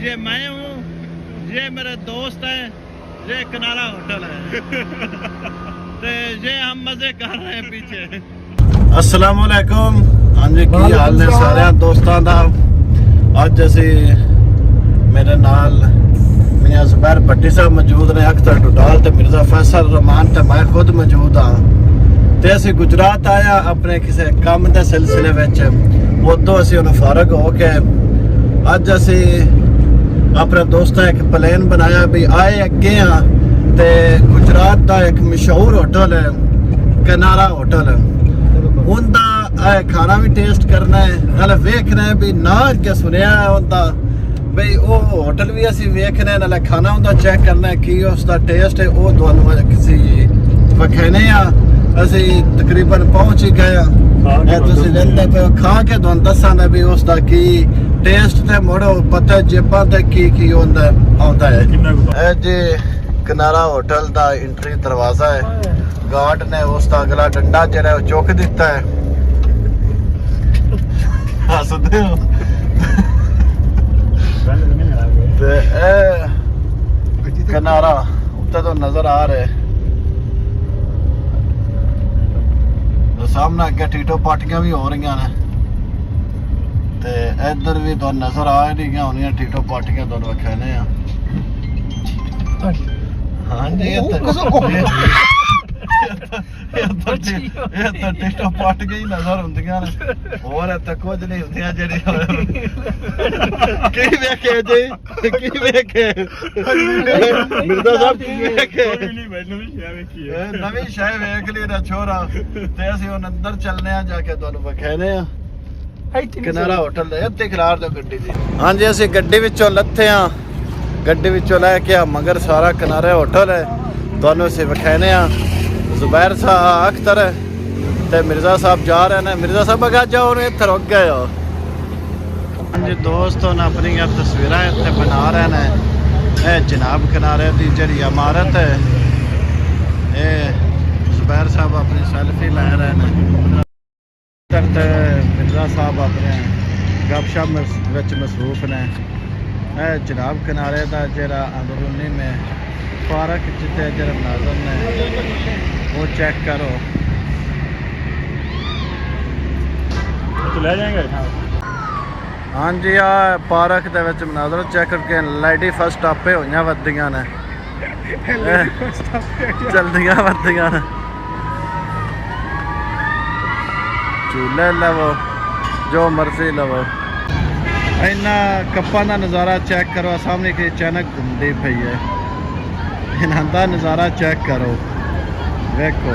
ये मैं हूँ, ये मेरे दोस्त है, ये किनारा होटल है। तो ये हम मजे कर रहे हैं पीछे। अस्सलाम वालेकुम। हाँ जी, की हाल ने सारे दोस्तों का। अज असी मेरे नाल मियां ज़ुबैर भट्टी साहब मौजूद ने, अख्तर डुडाल ते मिर्जा फैसल रहमान ते मैं खुद मौजूद हाँ। ते असी गुजरात आया अपने किसी काम के सिलसिले विच। उदों असी हुण फारग हो के अज असी अपने दोस्तां एक प्लान बनाया भी आए अगे हाँ ते गुजरात का एक मशहूर होटल है किनारा होटल। उनका खाना भी टेस्ट करना है, नाले वेखना है भी ना क्या सुनिया है उनका भाई वो होटल भी असी वेखना है, नाले खाना उनका चेक करना है कि उसका टेस्ट है। वो तुहानू किसी वखाने असी तकरीबन पहुंच ही गए पे खा के तुहानू दसांगे भी उसका की टेस्ट ते मुड़ो पता जेबां ते की आउंदा है। जी किनारा होटल का एंट्री दरवाजा है। गार्ड ने उसका अगला डंडा जरा चुक दिता है। हसदे हो किनारा उत्ते तो नजर आ रहे तो सामने अगे टीटो पार्टियां भी हो रही ने ते इधर भी तो नजर आ रही होनी टीटो पार्टियां तुहानू विखाने आ। हाँ जी टीटो पार्टियां ही नजर होंदियां ने, होर इत्थे कुछ नहीं होंदियां जेहड़ियां की वेखे जी की वेखे मिर्जा साहब की वेखे नवीं शय वेख ली ना छोरा। ते असीं हुण अंदर चलने आ जाके तुहानू विखाने आ किनारा होटल दे इत्थे खरार दो गड्डी दी। हाँ जी असीं गड्डी विचों लथे आ, गड्डी विचों लैके आ मगर सारा किनारे होटल है तुहानू असीं विखाने आ। ज़ुबैर साहब अख्तर ते मिर्जा साहब जा रहे हैं। मिर्जा साहब अगर जाओ इत्थे रुक गए हो। जी दोस्त ने अपनी तस्वीर इत्थे बना रहे हैं। जनाब किनारे की जी इमारत है, ये ज़ुबैर साहब अपनी सेल्फी लै रहे हैं। मिर्जा साहब अपने गपशप मसरूफ ने। जनाब किनारे का जरा अंदरूनी में पार्क जिते जरा नाजर ने वो चेक करो तो ले जाएंगे। हाँ जी आ पार्क के मनाजर चेक करके लाइटी फर्स्ट स्टॉप हुई वधियां ने चलदियां वधियां ने। झूले लवो जो मर्जी लवो। इन्ना कप्पां का नज़ारा चेक करो, सामने की अचानक घूमती पई है। इन्हां दा नज़ारा चेक करो देखो।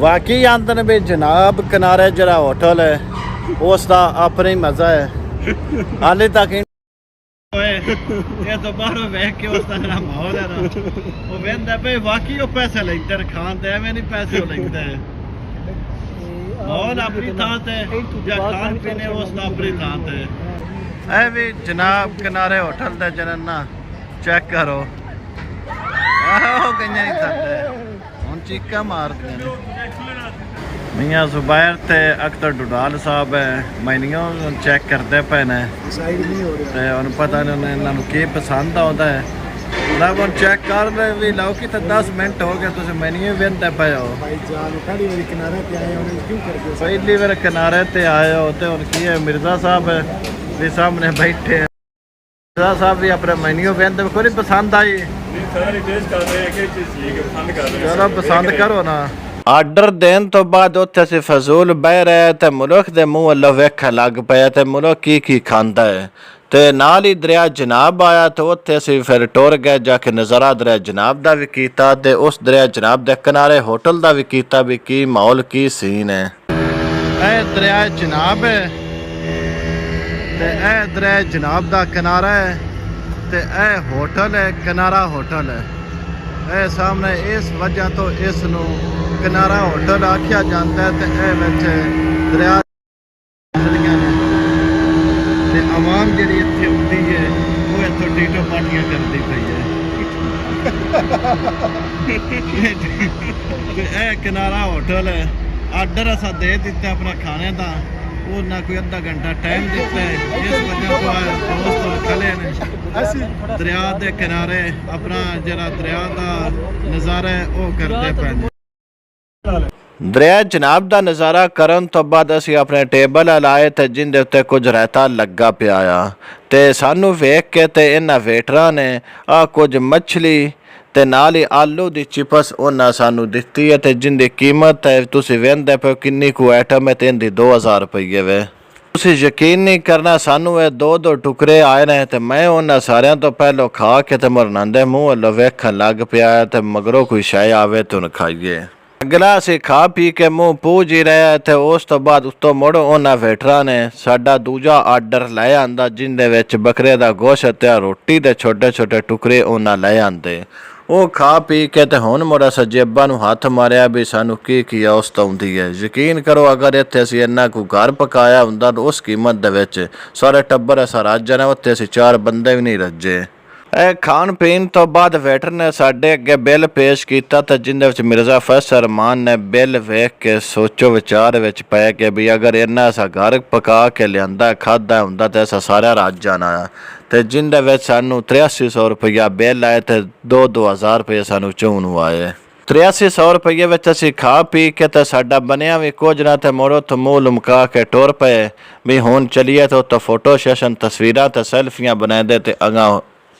वाकई आंदे ने भी जनाब किनारे जरा होटल है उसका अपना ही मजा है। हाले तक ये तो बाहरों वेख के उसका जरा माहौल है ना वो वेंदा पे वाकई वो पैसे लेंदे ने खान ते एवें नहीं पैसे लेंदे है। माहौल अपनी थां ते या खान पीने उसका अपनी थां ते। ऐ भी जनाब किनारे होटल दे जनना चेक करो चीका मारदियां ने। मियां ज़ुबैर ते अख्तर डुडाल साहब है मैनियों चेक करते पे ने ते उन्हें पता नहीं उन्हें इन्होंने की पसंद आता है। मतलब हम चेक कर रहे भी लो कि 10 मिनट हो गए तुम मैनियो वेंदे पे हो। पहली बार किनारे ते आए हो तो हुण की है मिर्जा साहब भी सामने बैठे। मिर्जा साहब भी अपने मैनियो वेंदे कोई पसंद आई चलो पसंद करो ना। आर्डर देन तो बाद उत्थे असीं फजूल बह रहे ते मुल्क दे मूँह अल्लों वेखण लग पे ते मुल्क की खांदा है ते नाल ही दरिया जनाब आया तो उत्थे असीं फिर टुर गए जाके नज़ारा दरिया जनाब दा भी कीता ते उस दरिया जनाब दे किनारे होटल दा भी कीता भी की माहौल की सीन है। ए दरिया जनाब है ते ए दरिया जनाब दा किनारा है ते ए होटल है किनारा होटल है। ए सामने इस वजह तो इस नू किनारा होटल आख्या जाता है। ते ए विच दरिया ते आवाम जिहड़ी इत्थे आउंदी है वो इत्थों टीटो पार्टियां करदी पई है। ते ए किनारा होटल है। आर्डर असा दे दिता अपने खाने का, वो ना कोई अद्धा घंटा टाइम दिता है। इस वजह तो दोस्त खले ने दरिया के किनारे अपना जरा दरिया का नज़ारा है वो करते पे। ਦਰਿਆ ਜਨਾਬ ਦਾ ਨਜ਼ਾਰਾ ਕਰਨ ਤੋਂ ਬਾਅਦ ਅਸੀਂ ਆਪਣੇ ਟੇਬਲ ਲਾਏ ਤੇ ਜਿੰਦੇ ਉੱਤੇ ਕੁਝ ਰਾਇਤਾ ਲੱਗਾ ਪਿਆ ਆ ਤੇ ਸਾਨੂੰ ਵੇਖ ਕੇ ਤੇ ਇਹਨਾਂ ਵੇਟਰਾਂ ਨੇ ਆ ਕੁਝ ਮੱਛਲੀ ਤੇ ਨਾਲ ਹੀ ਆਲੂ ਦੀ ਚਿਪਸ ਉਹਨਾਂ ਸਾਨੂੰ ਦਿੱਤੀ ਹੈ ਤੇ ਜਿੰਦੀ ਕੀਮਤ ਹੈ ਤੁਸੀਂ ਵੇਖਦੇ ਪਏ ਕਿੰਨੀ ਕੁ ਆਈਟਮ ਹੈ ਤੇ ਇਹਦੀ 2000 ਰੁਪਏ ਵੇ। ਤੁਸੀਂ ਯਕੀਨ ਨਹੀਂ ਕਰਨਾ ਸਾਨੂੰ ਇਹ ਦੋ ਟੁਕੜੇ ਆਏ ਨੇ ਤੇ ਮੈਂ ਉਹਨਾਂ ਸਾਰਿਆਂ ਤੋਂ ਪਹਿਲਾਂ ਖਾ ਕੇ ਤੇ ਮਰਨਾਂਦੇ ਮੂੰਹ ਵੱਲੋਂ ਵੇਖਣ ਲੱਗ ਪਿਆ ਤੇ ਮਗਰੋਂ ਕੋਈ ਸ਼ੈ ਆਵੇ ਤੇ ਉਹਨੂੰ ਖਾਈਏ। ਅਗਲਾ ਅਸੀਂ ਖਾ ਪੀ ਕੇ ਮੂੰਹ ਪੂਜ ਹੀ ਰਿਹਾ ਤੇ ਉਸ ਤੋਂ ਬਾਅਦ ਉੱਤੋਂ ਮੁੜ ਉਹਨਾਂ ਵੇਟਰਾਂ ਨੇ ਸਾਡਾ ਦੂਜਾ ਆਰਡਰ ਲੈ ਆਂਦਾ ਜਿੰਦੇ ਵਿੱਚ ਬੱਕਰੇ ਦਾ ਗੋਸ਼ਤ ਤੇ ਰੋਟੀ ਦੇ ਛੋਟੇ ਛੋਟੇ ਟੁਕੜੇ ਉਹਨਾਂ ਲੈ ਆਂਦੇ। ਉਹ ਖਾ ਪੀ ਕੇ ਤੇ ਹੁਣ ਮੁੜਾ ਸਜੇਬਾਂ ਨੂੰ ਹੱਥ ਮਾਰਿਆ ਵੀ ਸਾਨੂੰ ਕੀ ਔਸਤ ਆਉਂਦੀ ਹੈ। ਯਕੀਨ ਕਰੋ ਅਗਰ ਇੱਥੇ ਅਸੀਂ ਇੰਨਾ ਕੁ ਘਰ ਪਕਾਇਆ ਹੁੰਦਾ ਤਾਂ ਉਸ ਕੀਮਤ ਦੇ ਵਿੱਚ ਸਾਰੇ ਟੱਬਰ ਅਸਾਂ ਰੱਜ ਜਾਣਾ, ਉੱਥੇ ਅਸੀਂ 4 ਬੰਦੇ ਵੀ ਨਹੀਂ ਰੱਜੇ। ਇਹ ਖਾਣ ਪੀਣ ਤੋਂ ਬਾਅਦ ਵੇਟਰ ਨੇ ਸਾਡੇ ਅੱਗੇ ਬਿੱਲ ਪੇਸ਼ ਕੀਤਾ ਤੇ ਜਿੰਦੇ ਵਿੱਚ ਮਿਰਜ਼ਾ ਫੈਸਲ ਰਹਿਮਾਨ ਨੇ ਬਿੱਲ ਵੇਖ ਕੇ ਸੋਚੋ ਵਿਚਾਰ ਵਿੱਚ ਪੈ ਕੇ ਵੀ ਅਗਰ ਇਹਨਾਂ ਅਸਾਂ ਘਰ ਪਕਾ ਕੇ ਲਿਆਂਦਾ ਖਾਧਾ ਹੁੰਦਾ ਤੇ ਅਸਾਂ ਸਾਰਾ ਰੱਜ ਜਾਣਾ ਤੇ ਜਿੰਦੇ ਵਿੱਚ ਸਾਨੂੰ 8300 ਰੁਪਇਆ ਬਿੱਲ ਆਏ ਤੇ 2000 ਰੁਪਏ ਸਾਨੂੰ ਚੋਂ ਨੂੰ ਆਏ। 8300 ਰੁਪਏ ਵਿੱਚ ਅਸੀਂ ਖਾ ਪੀ ਕੇ ਤੇ ਸਾਡਾ ਬਣਿਆ ਵੀ ਕੁਝ ਨਾ ਤੇ ਮੋੜੋ ਤੋਂ ਮੂੰਹ ਲਮਕਾ ਕੇ ਟੁਰ ਪਏ ਵੀ ਹੁਣ ਚਲੀਏ ਤੇ ਉੱਤੋਂ ਫੋਟੋ ਸੈਸ਼ਨ ਤਸਵੀਰਾਂ ਤੇ ਸੈਲਫੀਆਂ ਬਣਾਉਂਦੇ ਤੇ ਅਗਾਂ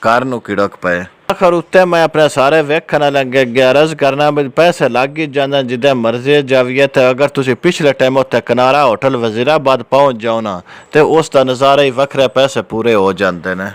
ਕਾਰ ਨੂੰ ਕਿੜਕ ਪਏ। ਆਖਰ ਉੱਤੇ ਮੈਂ ਆਪਣੇ ਸਾਰੇ ਵੇਖਣ ਲੱਗੇ ਗੈਰਜ਼ ਕਰਨਾ ਵੀ ਪੈਸੇ ਲੱਗ ਹੀ ਜਾਂਦੇ ਜਿੱਦਾਂ ਮਰਜ਼ੀ ਜਾਵੀਏ ਤੇ ਅਗਰ ਤੁਸੀਂ ਪਿਛਲੇ ਟਾਈਮ ਉੱਤੇ ਕਿਨਾਰਾ ਹੋਟਲ ਵਜ਼ੀਰਾਬਾਦ ਪਹੁੰਚ ਜਾਓ ਨਾ ਤੇ ਉਸ ਦਾ ਨਜ਼ਾਰਾ ਹੀ ਵੱਖਰਾ, ਪੈਸੇ ਪੂਰੇ ਹੋ ਜਾਂਦੇ ਨੇ।